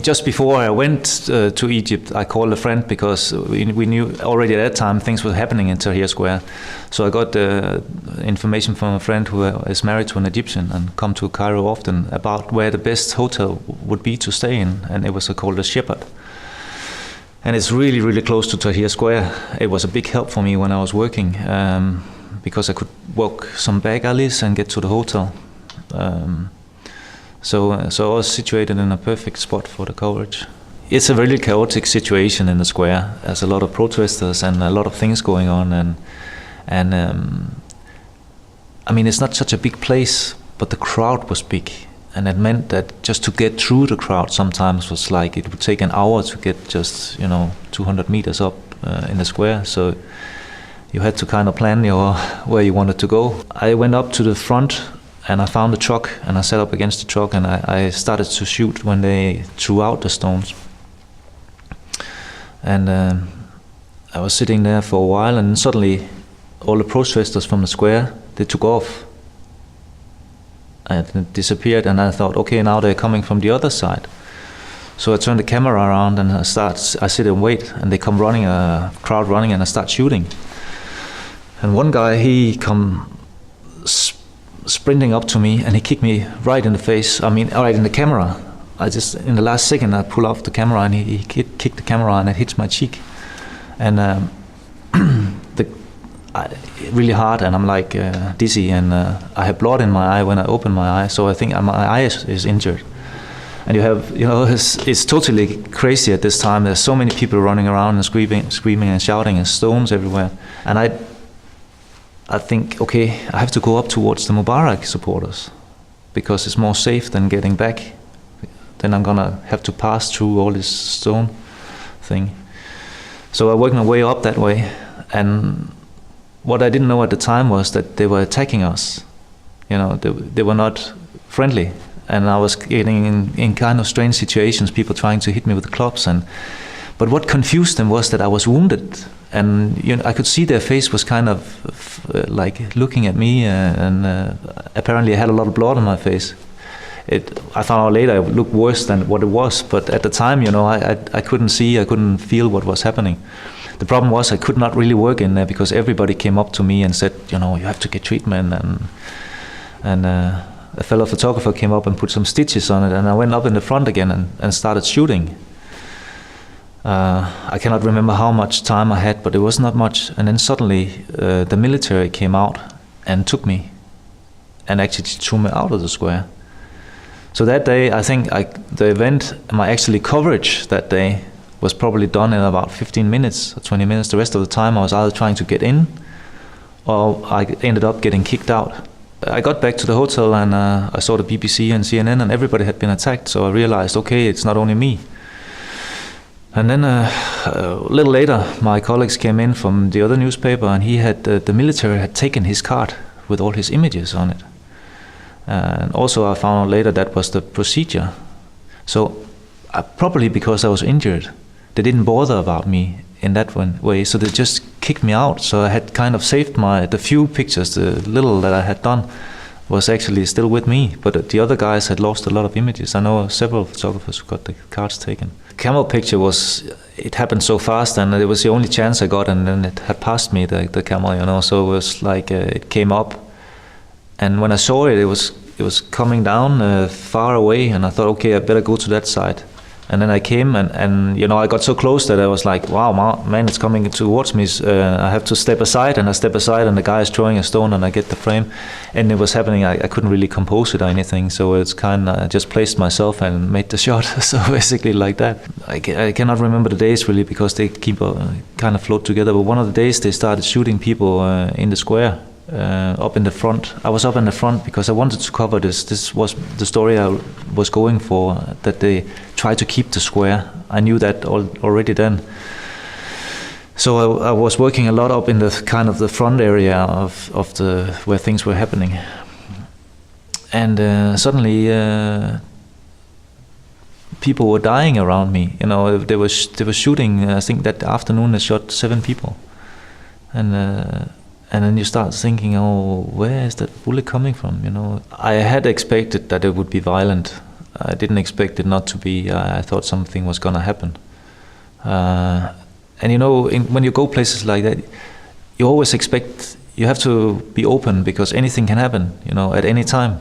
Just before I went to Egypt, I called a friend because we knew already at that time things were happening in Tahrir Square. So I got information from a friend who is married to an Egyptian and come to Cairo often about where the best hotel would be to stay in, and it was called the Shepherd. And it's really, really close to Tahrir Square. It was a big help for me when I was working because I could walk some back alleys and get to the hotel. So I was situated in a perfect spot for the coverage. It's a really chaotic situation in the square. There's a lot of protesters and a lot of things going on, and I mean, it's not such a big place, but the crowd was big, and it meant that just to get through the crowd sometimes was like it would take an hour to get just 200 meters up in the square. So you had to kind of plan where you wanted to go. I went up to the front. And I found a truck, and I sat up against the truck, and I started to shoot when they threw out the stones. And I was sitting there for a while, and suddenly all the protesters from the square, they took off. And it disappeared, and I thought, okay, now they're coming from the other side. So I turned the camera around, and I sit and wait, and they come running, a crowd running, and I start shooting. And one guy, he come sprinting up to me, and he kicked me right in the face. I mean, right in the camera. In the last second, I pull off the camera, and he kicked the camera, and it hits my cheek, and really hard, and I'm like dizzy, and I have blood in my eye when I open my eye, so I think my eye is injured. And it's totally crazy at this time. There's so many people running around and screaming and shouting, and stones everywhere, and I think, okay, I have to go up towards the Mubarak supporters because it's more safe than getting back. Then I'm gonna have to pass through all this stone thing. So I worked my way up that way, and what I didn't know at the time was that they were attacking us. They were not friendly, and I was getting in kind of strange situations, people trying to hit me with clubs, but what confused them was that I was wounded. And I could see their face was kind of like looking at me, and apparently I had a lot of blood on my face. I found out later it looked worse than what it was, but at the time, I couldn't see, I couldn't feel what was happening. The problem was I could not really work in there because everybody came up to me and said, you have to get treatment, and a fellow photographer came up and put some stitches on it, and I went up in the front again and started shooting. I cannot remember how much time I had, but it was not much. And then suddenly the military came out and took me and actually threw me out of the square. So that day, I think the event, my actually coverage that day was probably done in about 15 minutes or 20 minutes. The rest of the time I was either trying to get in or I ended up getting kicked out. I got back to the hotel, and I saw the BBC and CNN, and everybody had been attacked. So I realized, okay, it's not only me. And then a little later, my colleagues came in from the other newspaper, and the military had taken his card with all his images on it. And also I found out later that was the procedure. So probably because I was injured, they didn't bother about me in that way, so they just kicked me out. So I had kind of saved the few pictures, the little that I had done was actually still with me, but the other guys had lost a lot of images. I know several photographers who got the cards taken. Camel picture it happened so fast, and it was the only chance I got, and then it had passed me, the camel, so it was like it came up, and when I saw it, it was coming down far away, and I thought, okay, I better go to that side. And then I came, and I got so close that I was like, wow, man, it's coming towards me. I have to step aside, and I step aside, and the guy is throwing a stone, and I get the frame. And it was happening, I couldn't really compose it or anything, so it's kind of, I just placed myself and made the shot. So basically like that. I cannot remember the days really, because they keep kind of float together, but one of the days they started shooting people in the square. Up in the front. I was up in the front because I wanted to cover this. This was the story I was going for, that they tried to keep the square. I knew that already then. So I was working a lot up in the kind of the front area of where things were happening. And suddenly people were dying around me. They were shooting. I think that afternoon they shot 7 people. And then you start thinking, oh, where is that bullet coming from? I had expected that it would be violent. I didn't expect it not to be. I thought something was gonna happen. And you know, when you go places like that, you always expect, you have to be open because anything can happen, you know, at any time.